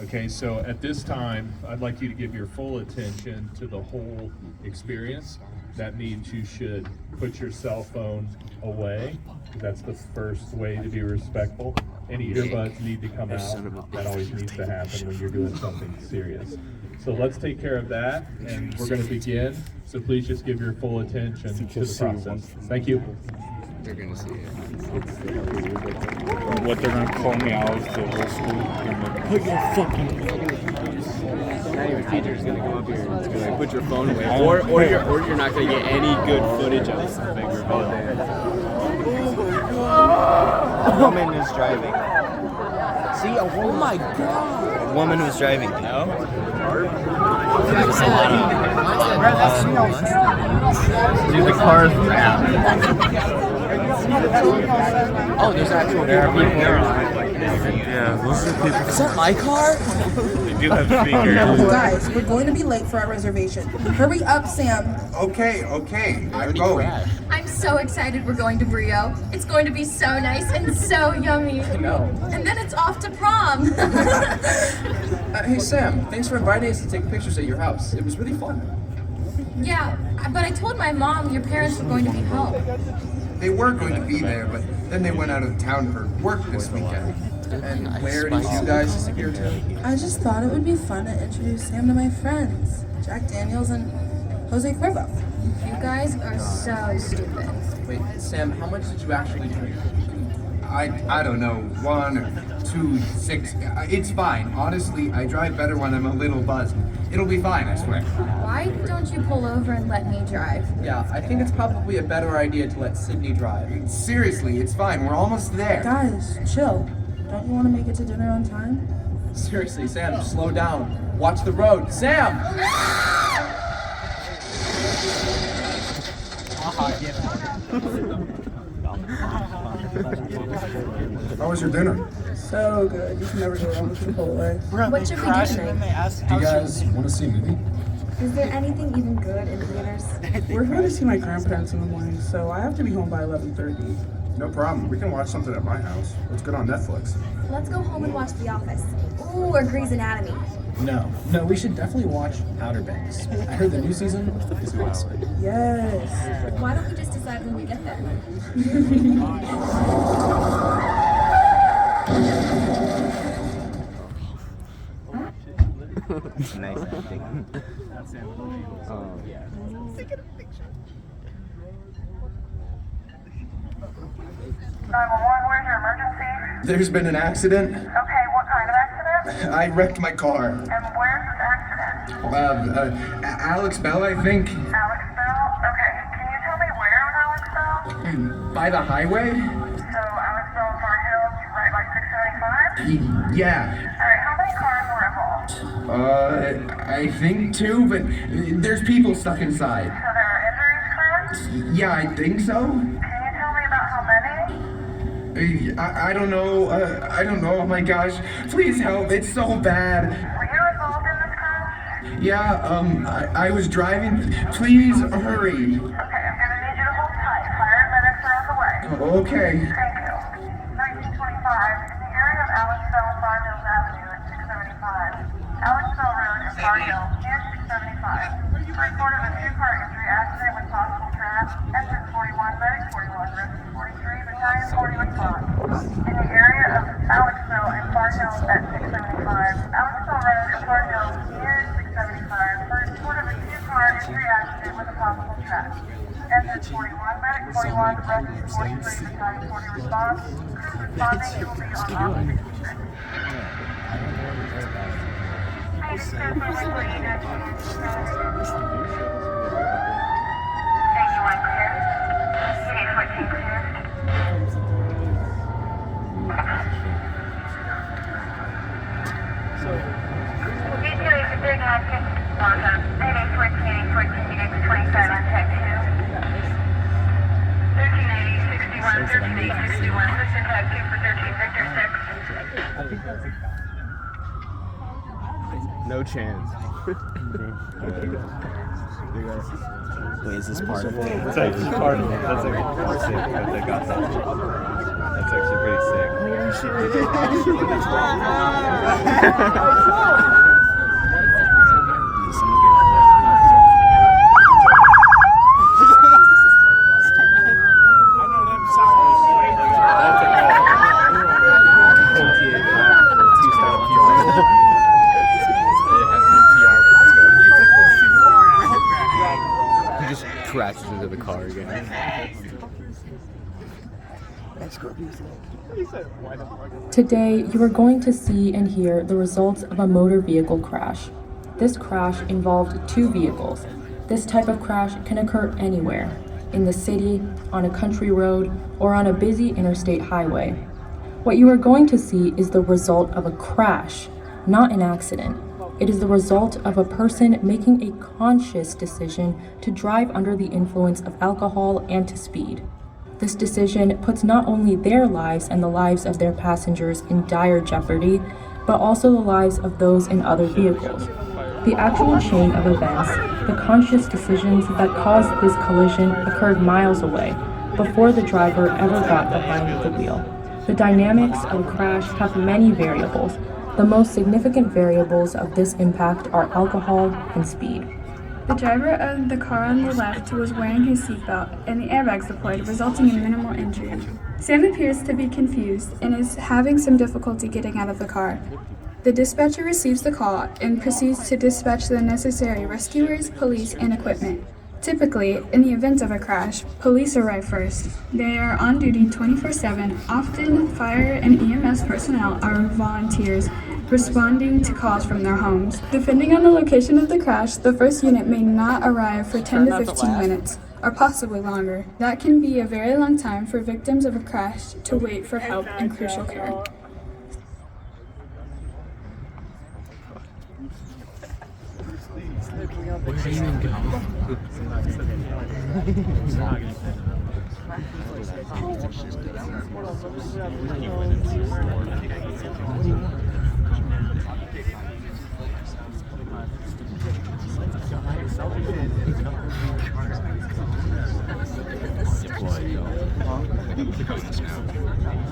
Okay, so at this time, I'd like you to give your full attention to the whole experience. That means you should put your cell phone away. That's the first way to be respectful. Any earbuds need to come out. That always needs to happen when you're doing something serious. So let's take care of that, and we're going to begin. So please just give your full attention to the process. Thank you. They're gonna see it. What they're gonna call me out of the whole school. Put your fucking. Not even teacher's gonna come up here and it's gonna like, put your phone away, or you're not gonna get any good footage of something. A woman is driving. See, oh my god. A woman was driving. No? Dude, the car's rad. Oh, there's actual people there. Yeah, those are the people. Is that my car? They do have speakers. Guys, we're going to be late for our reservation. Hurry up, Sam. Okay, I'm going. I'm so excited we're going to Brio. It's going to be so nice and so yummy. I know. And then it's off to prom. Hey Sam, thanks for inviting us to take pictures at your house. It was really fun. Yeah, but I told my mom your parents were going to be home. They were going to be there, but then they went out of town for work this weekend. And where did you guys disappear to? I just thought it would be fun to introduce Sam to my friends, Jack Daniels and Jose Cuervo. You guys are so stupid. Wait, Sam, how much did you actually drink? I don't know, 1 or 2, 6. It's fine. Honestly, I drive better when I'm a little buzzed. It'll be fine, I swear. Why don't you pull over and let me drive? Yeah, I think it's probably a better idea to let Sydney drive. Seriously, it's fine. We're almost there. Guys, chill. Don't you want to make it to dinner on time? Seriously, Sam, slow down. Watch the road. Sam! How was your dinner? So good. You can never go wrong with Chipotle. What should we do tonight? Do you guys want to see a movie? Is there anything even good in theaters? We're going to see my grandparents in the morning, so I have to be home by 11:30. No problem. We can watch something at my house. What's good on Netflix? Let's go home and watch The Office. Ooh, or Grey's Anatomy. No, we should definitely watch Outer Banks. I heard the new season is awesome. Yes. Why don't we just decide when we get there? Nice acting. 911, where's your emergency? There's been an accident. Okay, what kind of accident? I wrecked my car. And where's this accident? Alex Bell, I think. Alex Bell? Okay, can you tell me where on Alex Bell? By the highway? So Alex Bell, Far Hills, right by 675? Yeah. Alright, how many cars were involved? I think 2, but there's people stuck inside. So there are injuries, Chris? Yeah, I think so. Can you tell me about how many? I don't know. I don't know. Oh my gosh. Please help. It's so bad. Were you involved in this crash? Yeah, I was driving. Please hurry. Okay, I'm gonna need you to hold tight. Fire and medics are on the way. Okay. Thank you. 1925, in the area of Alex Bell, Far Hills Avenue at 675. Alex Bell Road in Far Hills, near 675. Report of a 2-car injury accident with possible trash. Engine 41, medic 41, rescue 43, battalion 40 response. In the area of Alexville and Far Hills at 675. Alexville Road in Far Hills, near 675. For report of a 2-car injury accident with a possible trash. Engine 41, medic 41, rescue 43, battalion 40 response. Crew responding, you will be on opposite street. No chance. Wait, is this part of it? It's actually part of it. That's actually pretty sick that they got that. That's actually pretty sick. He just crashes into the car again. Today, you are going to see and hear the results of a motor vehicle crash. This crash involved two vehicles. This type of crash can occur anywhere, in the city, on a country road, or on a busy interstate highway. What you are going to see is the result of a crash, not an accident. It is the result of a person making a conscious decision to drive under the influence of alcohol and to speed. This decision puts not only their lives and the lives of their passengers in dire jeopardy, but also the lives of those in other vehicles. The actual chain of events, the conscious decisions that caused this collision occurred miles away, before the driver ever got behind the wheel. The dynamics of a crash have many variables. The most significant variables of this impact are alcohol and speed. The driver of the car on the left was wearing his seatbelt and the airbags deployed, resulting in minimal injury. Sam appears to be confused and is having some difficulty getting out of the car. The dispatcher receives the call and proceeds to dispatch the necessary rescuers, police, and equipment. Typically, in the event of a crash, police arrive first. They are on duty 24/7. Often, fire and EMS personnel are volunteers responding to calls from their homes. Depending on the location of the crash, the first unit may not arrive for 10 to 15 minutes, or possibly longer. That can be a very long time for victims of a crash to wait for help and crucial care. Where did he even go?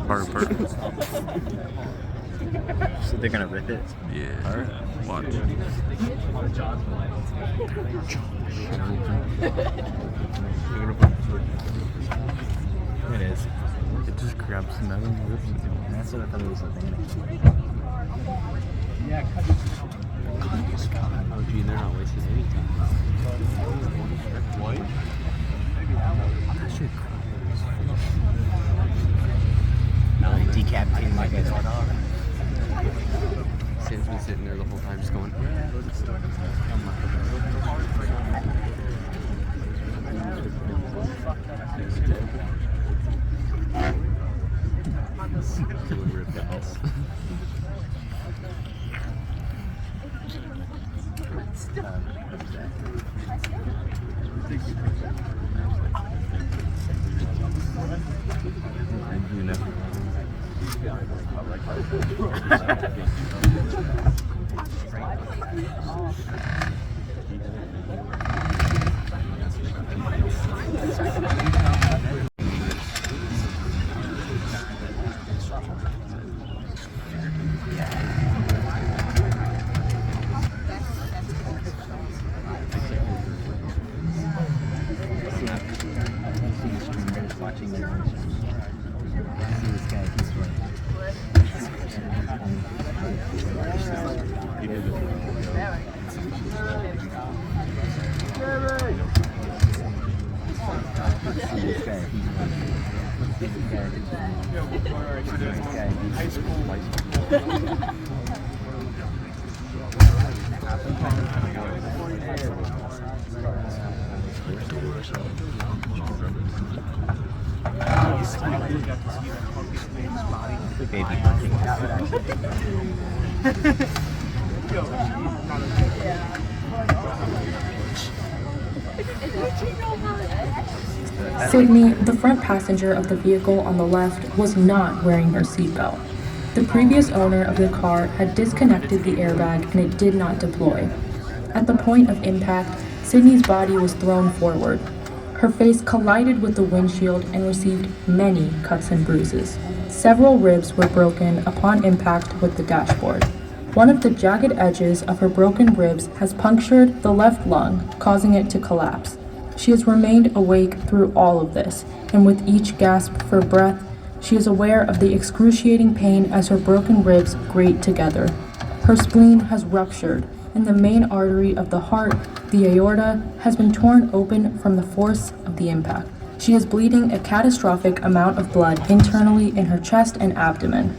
Perfect. So they're gonna rip it? Yeah. Alright. Watch. It is. It just grabs the metal and rips it. That's what I thought it was like. Oh, gee, they're not wasting any time. What? Like decapitating my guy's head off. Sam's been sitting there the whole time just going, rip the house. You know. Baby hunting. Sydney, the front passenger of the vehicle on the left, was not wearing her seatbelt. The previous owner of the car had disconnected the airbag and it did not deploy. At the point of impact, Sydney's body was thrown forward. Her face collided with the windshield and received many cuts and bruises. Several ribs were broken upon impact with the dashboard. One of the jagged edges of her broken ribs has punctured the left lung, causing it to collapse. She has remained awake through all of this, and with each gasp for breath, she is aware of the excruciating pain as her broken ribs grate together. Her spleen has ruptured, and the main artery of the heart, the aorta, has been torn open from the force of the impact. She is bleeding a catastrophic amount of blood internally in her chest and abdomen.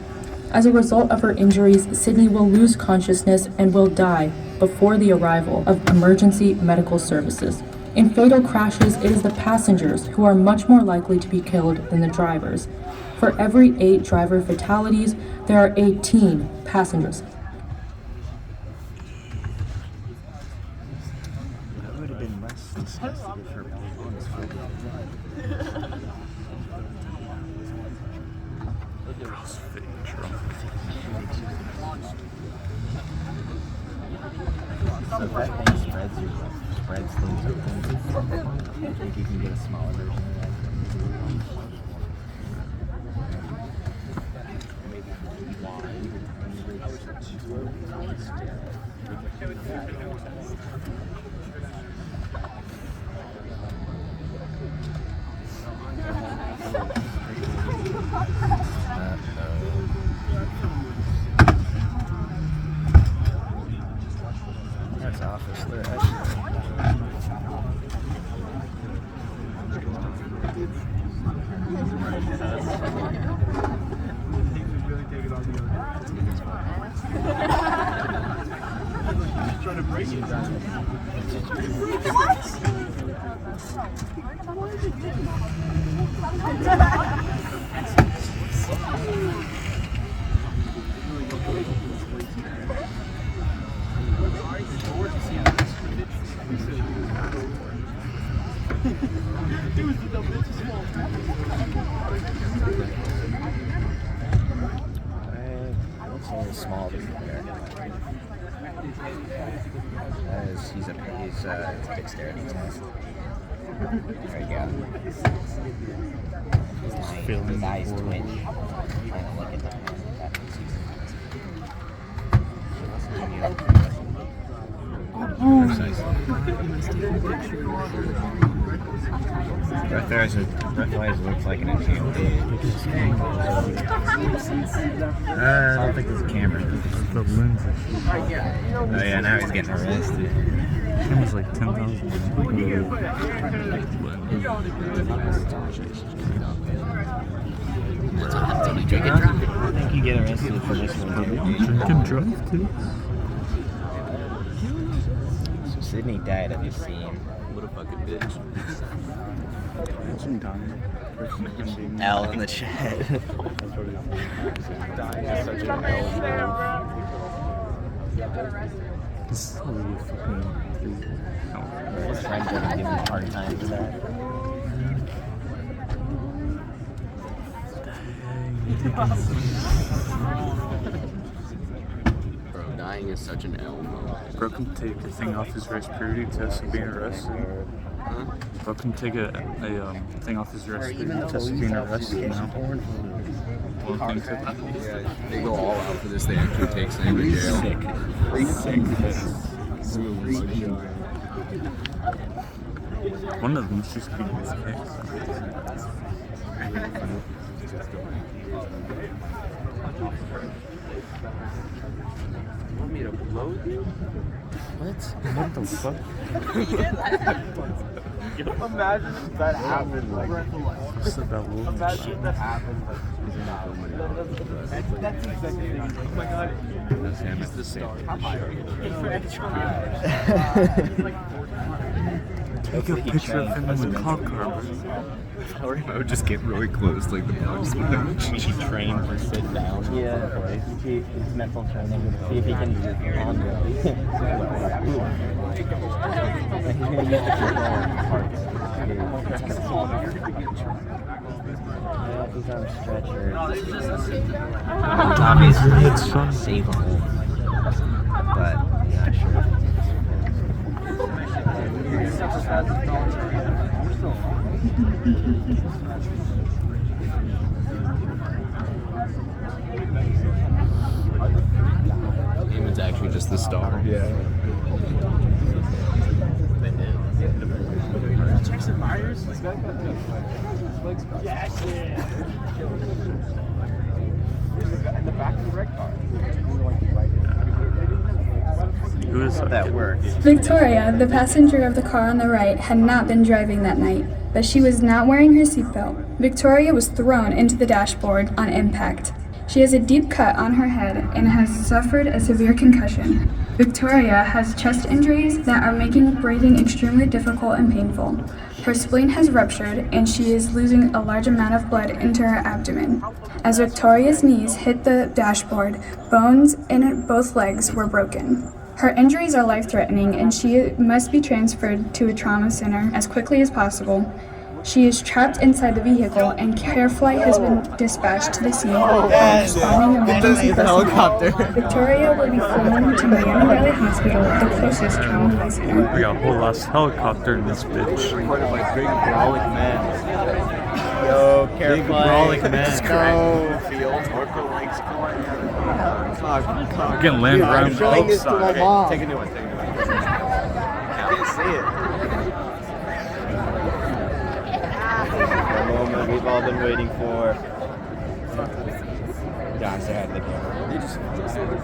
As a result of her injuries, Sydney will lose consciousness and will die before the arrival of emergency medical services. In fatal crashes, it is the passengers who are much more likely to be killed than the drivers. For every 8 driver fatalities, there are 18 passengers. That would have been less disgusting if her phone was filled So if that thing spreads things open, I think you can get a smaller version of that. That's office. They're trying to break it. It's only small to compare. He's a dexterity test. There you go. His eyes twitch. Trying to look at that. Breathalyzer looks like an inhaled. I don't think there's a camera. The lens. Oh yeah, now he's getting arrested. It was like 10,000. I think you get arrested for this one. Drink and drive too. So Sydney died at the scene. What a fucking bitch. Imagine dying. L in the chat. Dying is such an L. This is really fucking. His friends are giving him a hard time for that. Bro, dying is such an L. Bro can take a thing off his wrist purity test of being arrested. Huh? Bro can take a thing off his wrist purity test of being arrested now. Well, thanks to that. Yeah, they go all out for this. They actually take Sam to jail. One of them's just being his case. Want me to blow you? What? What the fuck? Imagine if that happened. Like, What's that little imagine if that happened. That's exactly it. Oh my god. That's him at the same. Take a picture of him in the cop car, bro. I would just get really close, like the bugs. He trained to sit down. Yeah. It's mental training. See if he can handle it. He's going to use the control. He's on a stretcher. Obviously, it's savable. But, yeah, sure. Damon's actually just the star. Yeah. Who is That works. Victoria, the passenger of the car on the right, had not been driving that night, but she was not wearing her seatbelt. Victoria was thrown into the dashboard on impact. She has a deep cut on her head and has suffered a severe concussion. Victoria has chest injuries that are making breathing extremely difficult and painful. Her spleen has ruptured and she is losing a large amount of blood into her abdomen. As Victoria's knees hit the dashboard, bones in both legs were broken. Her injuries are life-threatening and she must be transferred to a trauma center as quickly as possible. She is trapped inside the vehicle and care flight has been dispatched to the scene. Responding emergency personnel. Victoria will be flown to Miami Valley Hospital, the closest trauma center. We got a whole ass helicopter in this bitch. Recorded by big brawling men. Yo, care Big flight. brawling men. Let's go. Field, Orca Lakes. Getting land around both sides. Take a new one. I can't see it. The moment we've all been waiting for. John, say hi to the camera.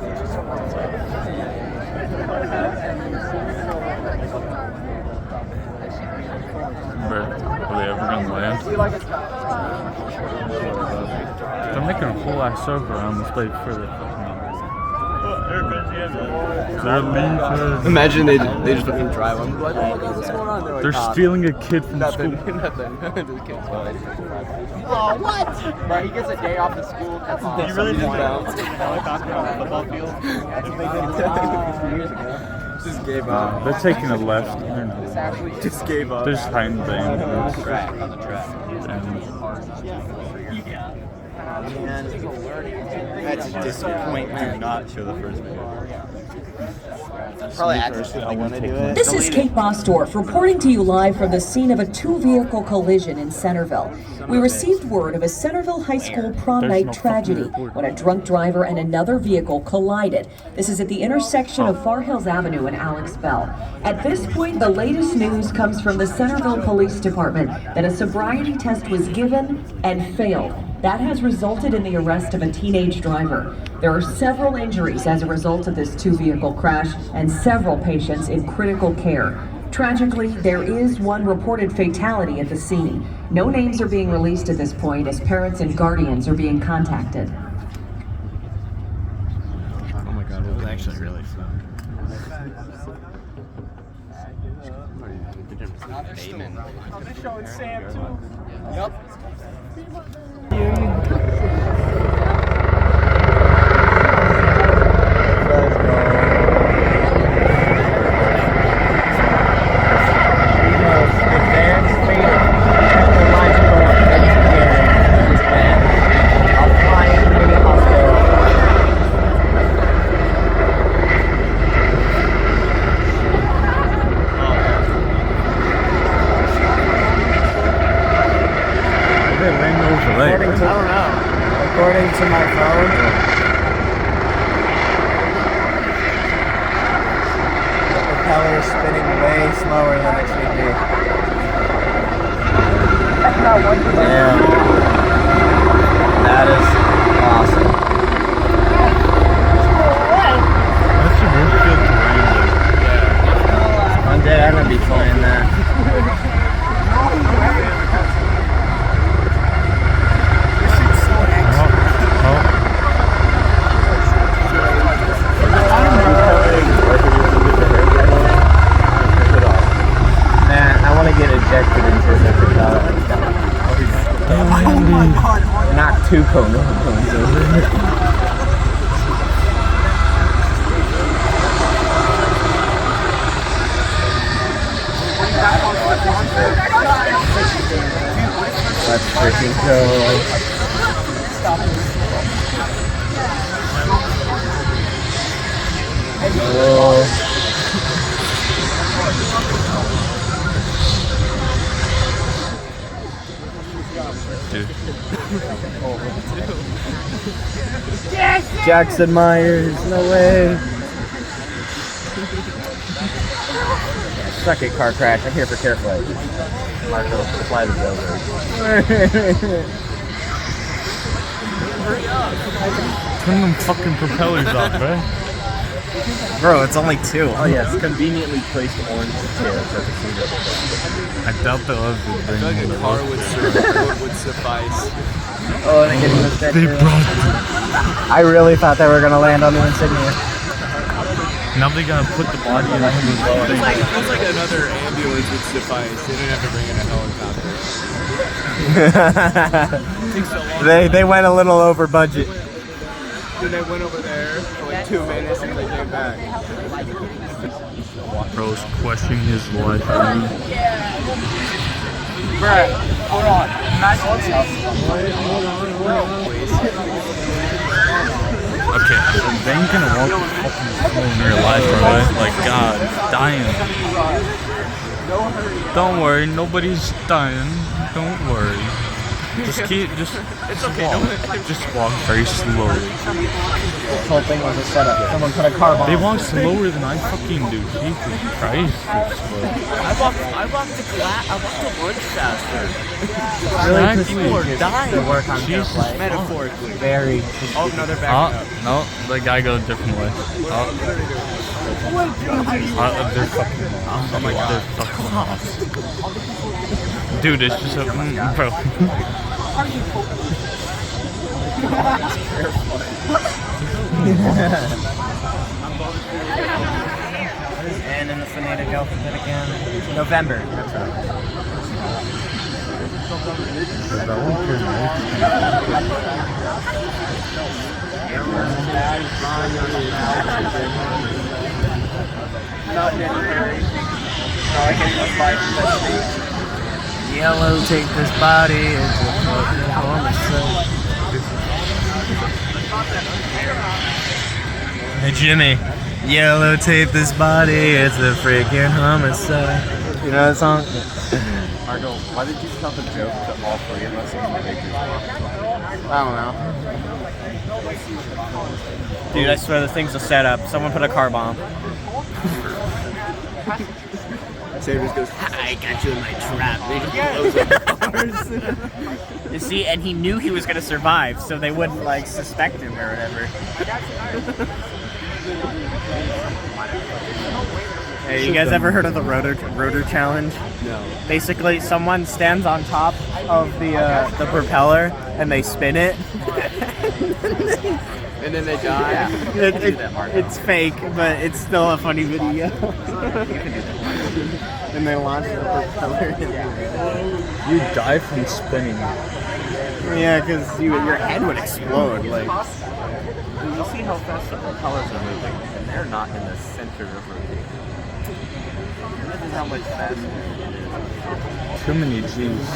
Bruh, are they ever gonna land? They're making a whole ass circle around this place for the They're leaving. Imagine they just fucking drive on. Like, oh, what's going on? They're stealing a kid from Nothing. school. Nothing. The kid's fine. Oh, what? Bro, he gets a day off of school. That's You really just bounced a helicopter on a football field? That's what they did years ago. Just gave up. They're taking a left. They're not. Just gave up. They're just hiding On things. the track. That's a disappointment. Not show the first video. Probably actually I want to do it. This is Kate Bostorff reporting to you live from the scene of a two-vehicle collision in Centerville. We received word of a Centerville High School prom night tragedy when a drunk driver and another vehicle collided. This is at the intersection of Far Hills Avenue and Alex Bell. At this point, the latest news comes from the Centerville Police Department that a sobriety test was given and failed. That has resulted in the arrest of a teenage driver. There are several injuries as a result of this two-vehicle crash and several patients in critical care. Tragically, there is one reported fatality at the scene. No names are being released at this point as parents and guardians are being contacted. Oh my god, it was actually really fun. Damon. I'm just showing Sam too. Yep. According to my phone, the propeller is spinning way slower than it should be. Damn. That is awesome. One day I'm gonna be flying that. Man, I want to get ejected into the knock two cones over. Let's freaking go. Oh. Dude. Jackson Myers, no way. Suck it, car crash. I'm here for care flight. Marco, the flight is over. Turn them fucking propellers off, bro. Bro, it's only 2. Oh yes, conveniently placed orange chairs at the seat. I doubt they'll ever bring Like one a of car those. would suffice. Oh, they're getting the They stretcher. brought I really thought they were gonna land on the insignia. Now they gotta put the body in the Feels like another ambulance would suffice. They didn't have to bring in a helicopter. They went a little over budget. Then they went over there for like 2 minutes and they came back. Bro's questioning his life. Brad, hold on. Okay, they ain't gonna walk the fucking floor in real life, bro. Like, God, dying. Don't worry, nobody's dying. Don't worry. Just walk. Just walk very slowly. This whole thing was a setup. Someone put a car bomb. They walk slower than I fucking do. Jesus Christ, they're slow. I walked to lunch faster. Really, Exactly. people are dying to work on Jesus. Metaphorically. Very. Oh, no, they're backing up. No, the guy goes a different way. They're fucking lost. Oh my God. They're fucking lost. Dude, it's just a bro. What is N in the phonetic alphabet again? November. That's right. Yellow, take this body. It's a fucking homicide. Hey Jimmy, yellow tape this body, it's a freaking homicide. You know that song? Margo, why did you tell the joke to all 3 of us in the pictures? I don't know. Dude, I swear this thing's a setup. Someone put a car bomb. Sam just goes, I got you in my trap. They just blows up cars. You see, and he knew he was gonna survive, so they wouldn't like suspect him or whatever. Hey, you guys ever heard of the rotor challenge? No. Basically, someone stands on top of the propeller and they spin it. And then they die. Yeah. It's fake, but it's still a funny video. And they launch the propeller. You die from spinning. Yeah, because your head would explode. Like, You see how fast the propellers are moving, and they're not in the center of rotation. This is how much faster it is. Too many G's.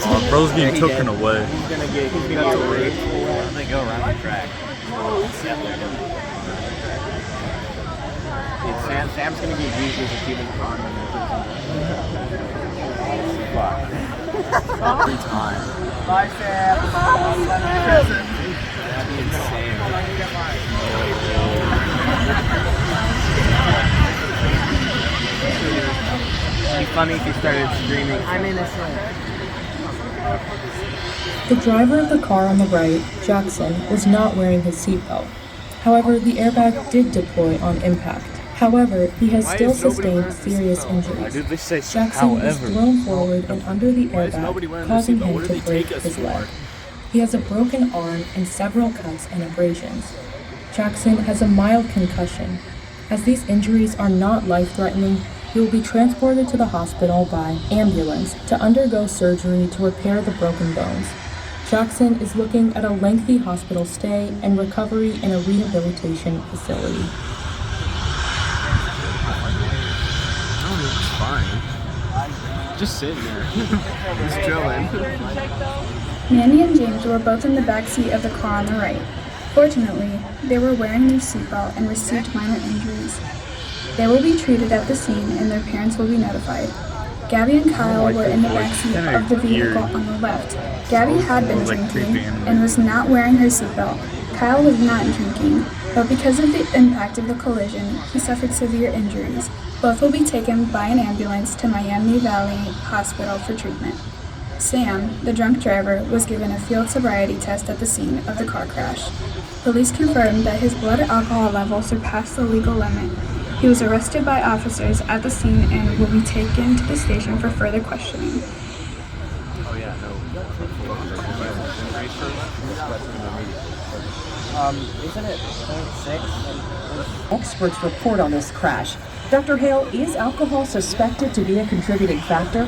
Oh, bro's getting taken away. he's gonna get raped. They go around the track. Sam's gonna get used as a human condom. Every time. Bye, Sam. That'd be insane. It'd be funny if he started screaming, I'm innocent. The driver of the car on the right, Jackson, was not wearing his seatbelt. However, the airbag did deploy on impact. However, he has still sustained serious injuries. Jackson is thrown forward and under the airbag, causing him to break his leg. He has a broken arm and several cuts and abrasions. Jackson has a mild concussion. As these injuries are not life-threatening, he will be transported to the hospital by ambulance to undergo surgery to repair the broken bones. Jackson is looking at a lengthy hospital stay and recovery in a rehabilitation facility. Oh, it's fine. Just sitting there. He's chilling. Mandy and James were both in the back seat of the car on the right. Fortunately, they were wearing their seatbelt and received minor injuries. They will be treated at the scene and their parents will be notified. Gabby and Kyle were in the backseat of the vehicle on the left. Gabby had been drinking and was not wearing her seatbelt. Kyle was not drinking, but because of the impact of the collision, he suffered severe injuries. Both will be taken by an ambulance to Miami Valley Hospital for treatment. Sam, the drunk driver, was given a field sobriety test at the scene of the car crash. Police confirmed that his blood alcohol level surpassed the legal limit. He was arrested by officers at the scene and will be taken to the station for further questioning. Isn't it 0.6? Experts report on this crash. Dr. Hale, is alcohol suspected to be a contributing factor?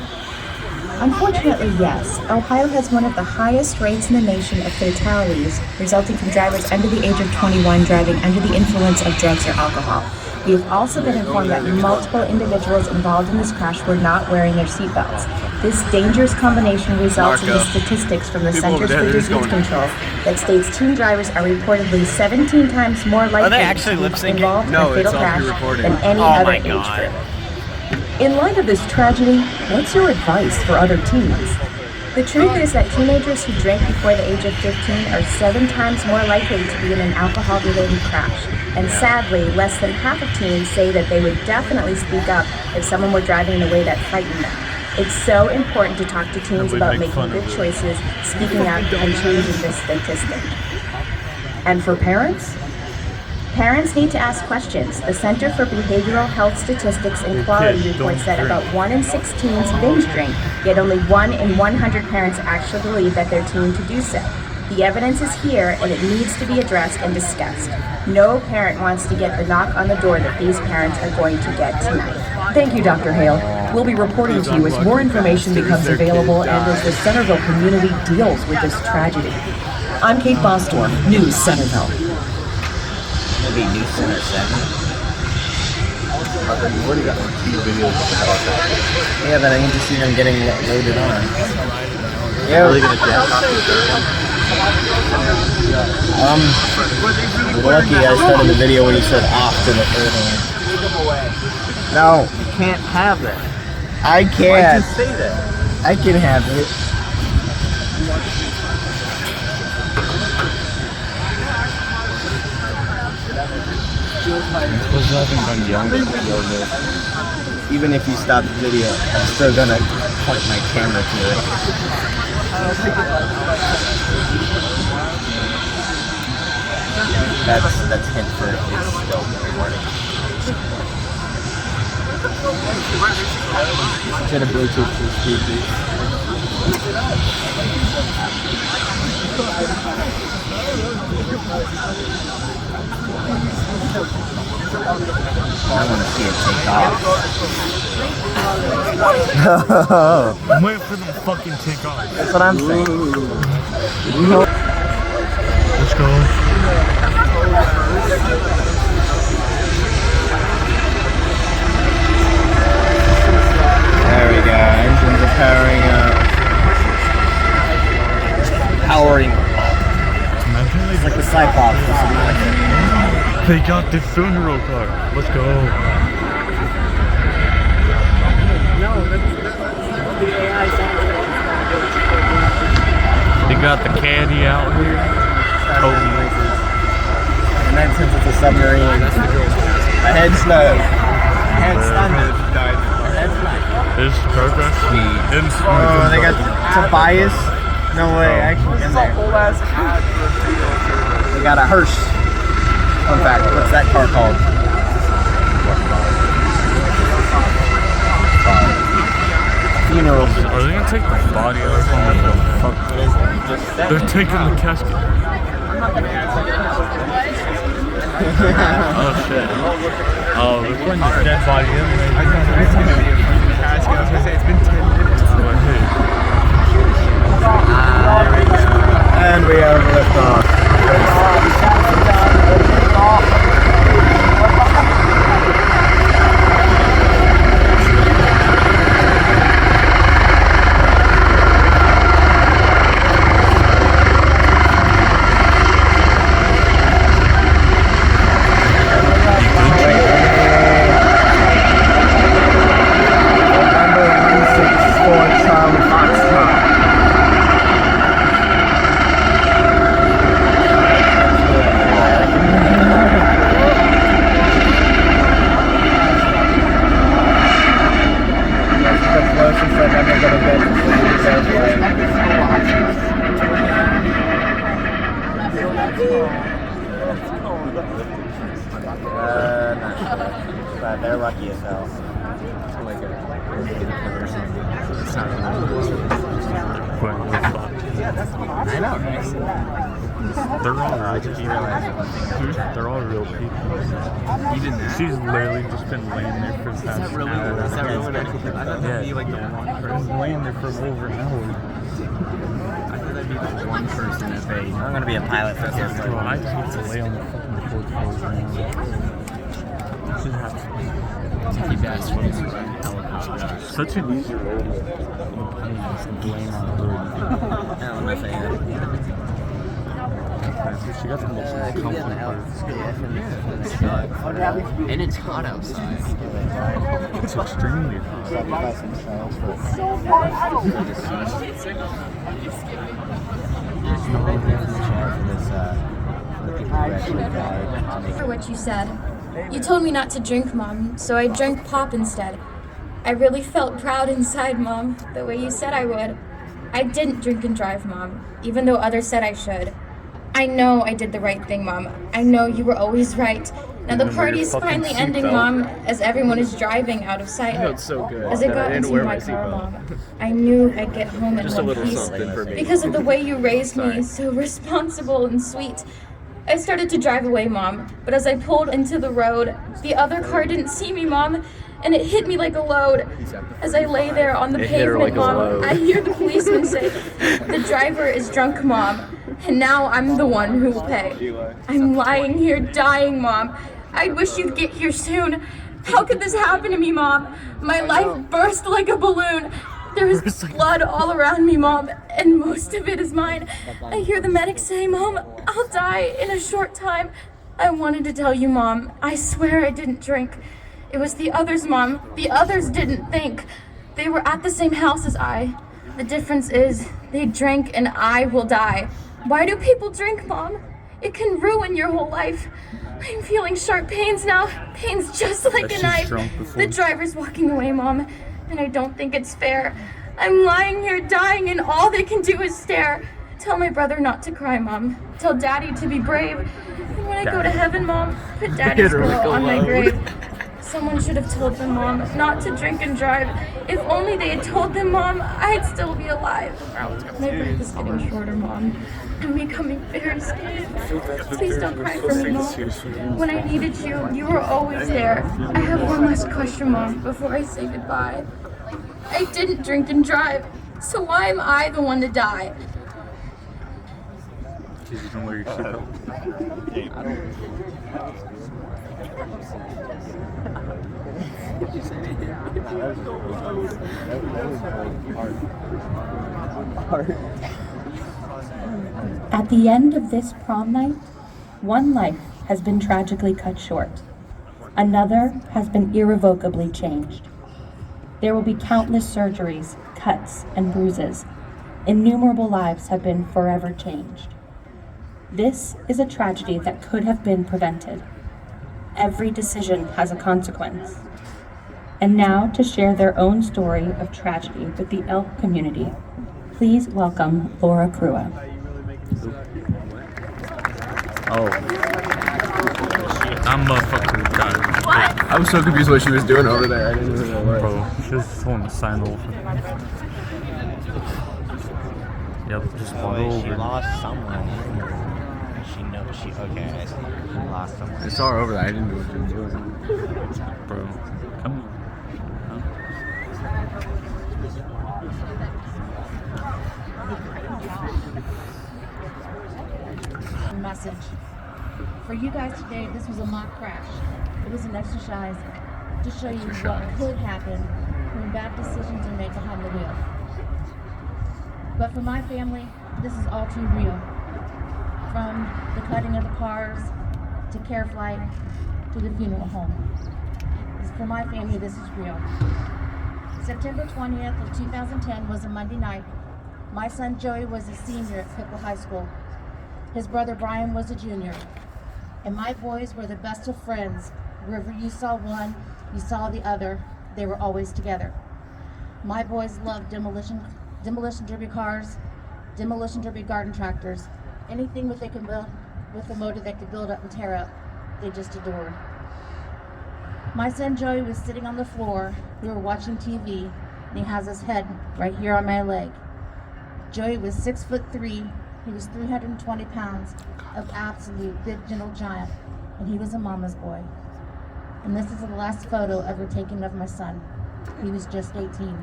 Unfortunately, yes. Ohio has one of the highest rates in the nation of fatalities resulting from drivers under the age of 21 driving under the influence of drugs or alcohol. We have also been informed that multiple individuals involved in this crash were not wearing their seatbelts. This dangerous combination results in the statistics from the Centers for Disease Control that states teen drivers are reportedly 17 times more likely to be involved in a fatal crash than any other age group. In light of this tragedy, what's your advice for other teens? The truth is that teenagers who drink before the age of 15 are 7 times more likely to be in an alcohol-related crash. And sadly, less than half of teens say that they would definitely speak up if someone were driving in a way that frightened them. It's so important to talk to teens about making good choices, speaking up, and changing this statistic. And for parents? Parents need to ask questions. The Center for Behavioral Health Statistics and Quality reports that about 1 in 6 teens binge drink, yet only 1 in 100 parents actually believe that their teen to do so. The evidence is here and it needs to be addressed and discussed. No parent wants to get the knock on the door that these parents are going to get tonight. Thank you, Dr. Hale. We'll be reporting to you as more information becomes available and as the Centerville community deals with this tragedy. I'm Kate Bostorff, News Centerville. Maybe News Center 7. Yeah, but I need to see them getting loaded on. Yeah, we're gonna lucky I started the video when you said off to the third one. No, you can't have that. I can't. Why'd you say that? I can have it. Even if you stop the video, I'm still gonna point my camera to it. That's hint for it's still recording. Get a Bluetooth to speed boost. I want to see it take off. I'm waiting for them to fucking take off. That's what I'm saying. Let's go. There we go. Engines are powering up. Powering up. It's like the Cyclops. They got the funeral car. Let's go. They got the caddy out here. Oh. And then since it's a submarine, my head's low. My head's thunder. This car crash? Oh, they got Tobias? No way, I can get in there. They got a hearse. Fun fact, what's that car called? Funerals. Are they gonna take the body out or something? What the fuck? They're taking the casket. Oh shit. Oh, they're putting the dead body in there. I thought it was gonna be a fucking casket. I was gonna say it's been 10 minutes. And we have liftoff. Not sure. But they're lucky as hell. Like a I know, right? They're all real people. They're all real people. Even that? She's literally just been laying there for the past hour. Is that really what I thought that'd be like the one She's person. laying there for over an hour. I thought that'd be the one person if they. I'm gonna be a pilot for this. Bro, I just need to lay on the fucking fourth floor right now. She's Keep ass ones helicopter. such an easy role. The plane is blame on her. I'm not saying that. She got the most comfortable. And it's hot outside. It's extremely hot. For what you said. You told me not to drink, Mom, so I drank pop instead. I really felt proud inside, Mom, the way you said I would. I didn't drink and drive, Mom, even though others said I should. I know I did the right thing, Mom. I know you were always right. Now the party's finally ending, Mom, as everyone is driving out of sight. Felt so good. As I that got didn't into wear my my car, seatbelt. Mom, I knew I'd get home in Just a one little piece. something for me. Because of the way you raised me, so responsible and sweet. I started to drive away, Mom, but as I pulled into the road, the other car didn't see me, Mom, and it hit me like a load. As I lay there on the It hit her pavement, like a Mom, load. I hear the policeman say, "The driver is drunk, Mom, and now I'm the one who will pay." I'm lying here dying, Mom. I wish you'd get here soon. How could this happen to me, Mom? My life burst like a balloon. There is blood all around me, Mom, and most of it is mine. I hear the medics say, "Mom, I'll die in a short time." I wanted to tell you, Mom, I swear I didn't drink. It was the others, Mom. The others didn't think. They were at the same house as I. The difference is they drank and I will die. Why do people drink, Mom? It can ruin your whole life. I'm feeling sharp pains now. Pains just like a knife. The driver's walking away, Mom, and I don't think it's fair. I'm lying here dying and all they can do is stare. Tell my brother not to cry, Mom. Tell Daddy to be brave. And when I go to heaven, Mom, put Daddy's girl on my grave. Someone should have told them, Mom, not to drink and drive. If only they had told them, Mom, I'd still be alive. My breath is getting shorter, Mom. I'm becoming very scared. Please don't cry for me, Mom. When I needed you, you were always there. I have one last question, Mom, before I say goodbye. I didn't drink and drive, so why am I the one to die? Because you don't wear your seatbelt. At the end of this prom night, one life has been tragically cut short. Another has been irrevocably changed. There will be countless surgeries, cuts, and bruises. Innumerable lives have been forever changed. This is a tragedy that could have been prevented. Every decision has a consequence. And now, to share their own story of tragedy with the ELK community, please welcome Laura Crua. Oh. I'm motherfucking done. What? I was so confused what she was doing over there. I didn't even know what. Bro, she was just told him to sign over. Yep, just walk She over. lost someone. She knows she. Okay, I see. She lost someone. I saw her over there. I didn't know what she was doing. Bro, come on. Message. For you guys today, this was a mock crash. It was an exercise to show you what could happen when bad decisions are made behind the wheel. But for my family, this is all too real. From the cutting of the cars, to care flight, to the funeral home. For my family, this is real. September 20th of 2010 was a Monday night. My son Joey was a senior at Centerville High School. His brother Brian was a junior. And my boys were the best of friends. Wherever you saw one, you saw the other. They were always together. My boys loved demolition derby cars, demolition derby garden tractors, anything that they could build with a motor they could build up and tear up. they just adored. My son Joey was sitting on the floor. We were watching TV, and he has his head right here on my leg. Joey was 6'3". He was 320 pounds of absolute big gentle giant, and he was a mama's boy. And this is the last photo ever taken of my son. He was just 18.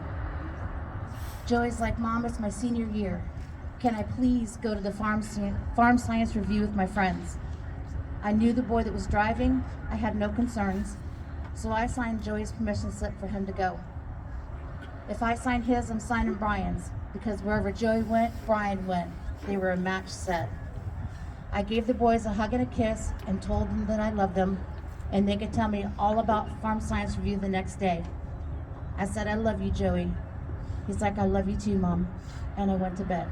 Joey's like, Mom, it's my senior year. Can I please go to the farm science review with my friends? I knew the boy that was driving. I had no concerns. So I signed Joey's permission slip for him to go. If I signed his, I'm signing Brian's, because wherever Joey went, Brian went. They were a match set. I gave the boys a hug and a kiss and told them that I loved them, and they could tell me all about Farm Science Review the next day. I said, I love you, Joey. He's like, I love you too, Mom. And I went to bed.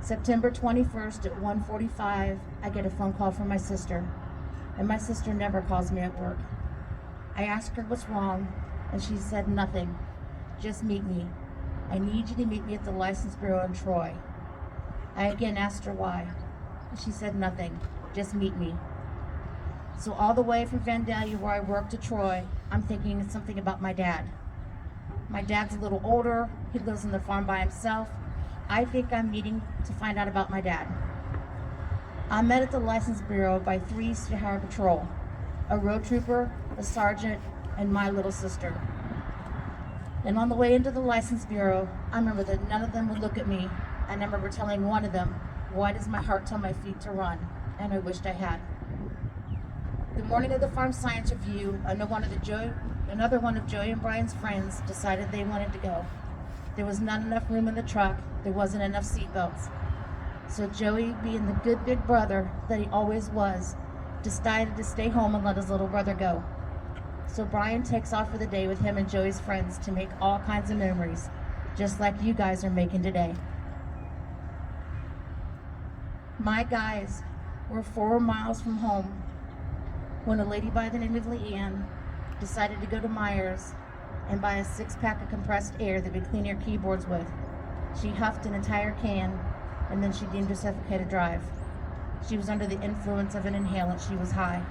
September 21st at 1:45, I get a phone call from my sister. And my sister never calls me at work. I asked her what's wrong, and she said nothing. Just meet me. I need you to meet me at the License Bureau in Troy. I again asked her why. And she said nothing. Just meet me. So all the way from Vandalia, where I work, to Troy, I'm thinking it's something about my dad. My dad's a little older. He lives on the farm by himself. I think I'm meeting to find out about my dad. I'm met at the License Bureau by 3 Sahara Patrol, a road trooper, a sergeant, and my little sister. And on the way into the License Bureau, I remember that none of them would look at me, and I remember telling one of them, why does my heart tell my feet to run? And I wished I had. The morning of the Farm Science Review, another one of Joey and Brian's friends decided they wanted to go. There was not enough room in the truck. There wasn't enough seatbelts. So Joey, being the good big brother that he always was, decided to stay home and let his little brother go. So Brian takes off for the day with him and Joey's friends to make all kinds of memories, just like you guys are making today. My guys were 4 miles from home when a lady by the name of Leanne decided to go to Myers and buy a 6-pack of compressed air that would clean your keyboards with. She huffed an entire can, and then she deemed herself okay to drive. She was under the influence of an inhalant. She was high.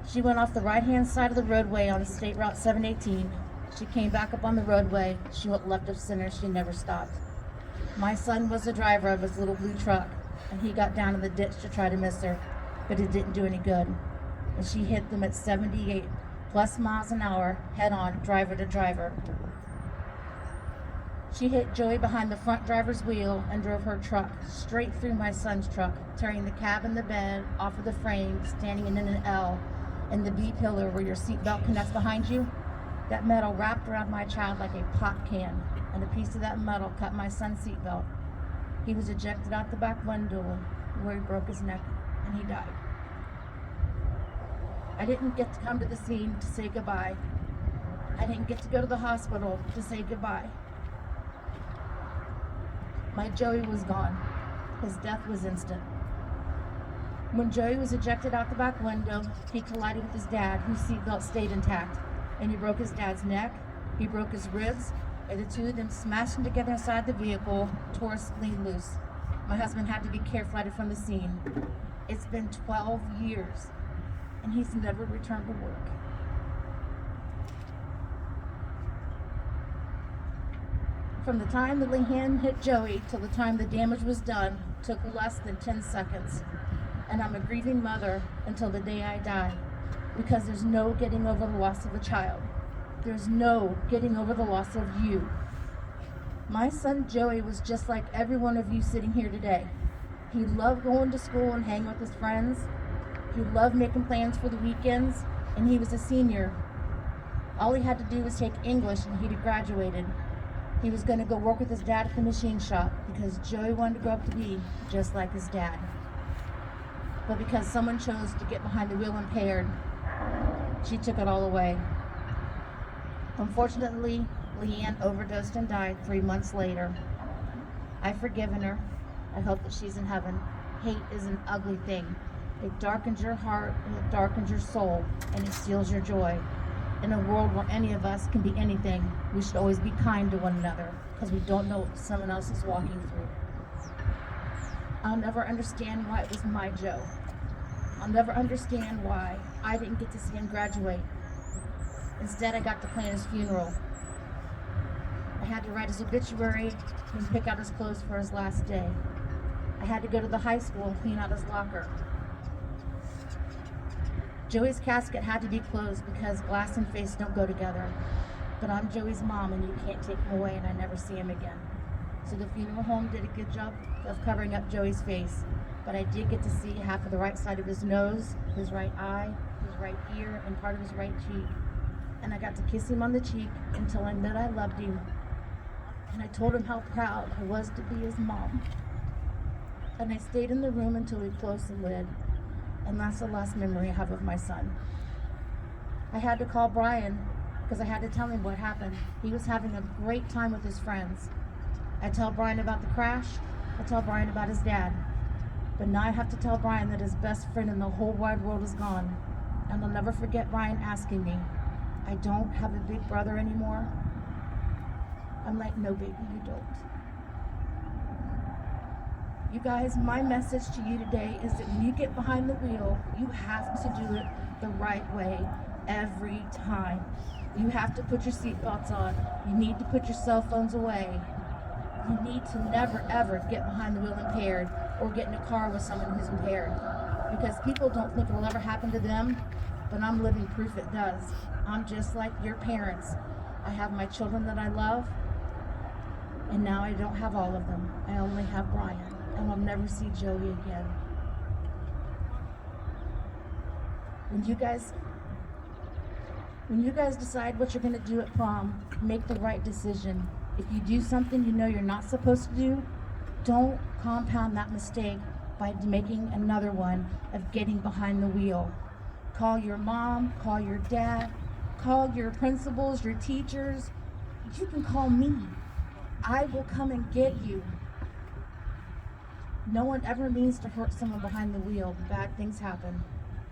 She went off the right-hand side of the roadway on State Route 718. She came back up on the roadway. She went left of center. She never stopped. My son was the driver of his little blue truck, and he got down in the ditch to try to miss her, but it didn't do any good. And she hit them at 78 plus miles an hour, head-on, driver to driver. She hit Joey behind the front driver's wheel and drove her truck straight through my son's truck, tearing the cab and the bed off of the frame, standing in an L, and the B-pillar where your seatbelt connects behind you. That metal wrapped around my child like a pop can, and a piece of that metal cut my son's seatbelt. He was ejected out the back window where he broke his neck, and he died. I didn't get to come to the scene to say goodbye. I didn't get to go to the hospital to say goodbye. My Joey was gone. His death was instant. When Joey was ejected out the back window, he collided with his dad, whose seatbelt stayed intact, and he broke his dad's neck, he broke his ribs, and the two of them smashed him together inside the vehicle, tore his spleen loose. My husband had to be care flighted from the scene. It's been 12 years, and he's never returned to work. From the time the Leanne hit Joey till the time the damage was done took less than 10 seconds. And I'm a grieving mother until the day I die, because there's no getting over the loss of a child. There's no getting over the loss of you. My son Joey was just like every one of you sitting here today. He loved going to school and hanging with his friends. He loved making plans for the weekends, and he was a senior. All he had to do was take English and he'd have graduated. He was going to go work with his dad at the machine shop because Joey wanted to grow up to be just like his dad. But because someone chose to get behind the wheel impaired, she took it all away. Unfortunately, Leanne overdosed and died 3 months later. I've forgiven her. I hope that she's in heaven. Hate is an ugly thing. It darkens your heart and it darkens your soul and it steals your joy. In a world where any of us can be anything, we should always be kind to one another because we don't know what someone else is walking through. I'll never understand why it was my Joe. I'll never understand why I didn't get to see him graduate. Instead, I got to plan his funeral. I had to write his obituary and pick out his clothes for his last day. I had to go to the high school and clean out his locker. Joey's casket had to be closed because glass and face don't go together. But I'm Joey's mom and you can't take him away and I never see him again. So the funeral home did a good job of covering up Joey's face, but I did get to see half of the right side of his nose, his right eye, his right ear, and part of his right cheek. And I got to kiss him on the cheek until I admit I loved him. And I told him how proud I was to be his mom. And I stayed in the room until we closed the lid. And that's the last memory I have of my son. I had to call Brian because I had to tell him what happened. He was having a great time with his friends. I tell Brian about the crash. I tell Brian about his dad. But now I have to tell Brian that his best friend in the whole wide world is gone. And I'll never forget Brian asking me, I don't have a big brother anymore. I'm like, no baby, you don't. You guys, my message to you today is that when you get behind the wheel, you have to do it the right way every time. You have to put your seatbelts on. You need to put your cell phones away. You need to never ever get behind the wheel impaired or get in a car with someone who's impaired. Because people don't think it will ever happen to them, but I'm living proof it does. I'm just like your parents. I have my children that I love, and now I don't have all of them. I only have Brian, and I'll never see Joey again. When you guys decide what you're gonna do at prom, make the right decision. If you do something you know you're not supposed to do, don't compound that mistake by making another one of getting behind the wheel. Call your mom, call your dad, call your principals, your teachers. You can call me. I will come and get you. No one ever means to hurt someone behind the wheel. Bad things happen,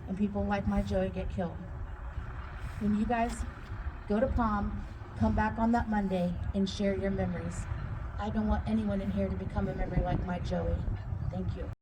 and people like my Joey get killed. When you guys go to prom, come back on that Monday and share your memories. I don't want anyone in here to become a memory like my Joey. Thank you.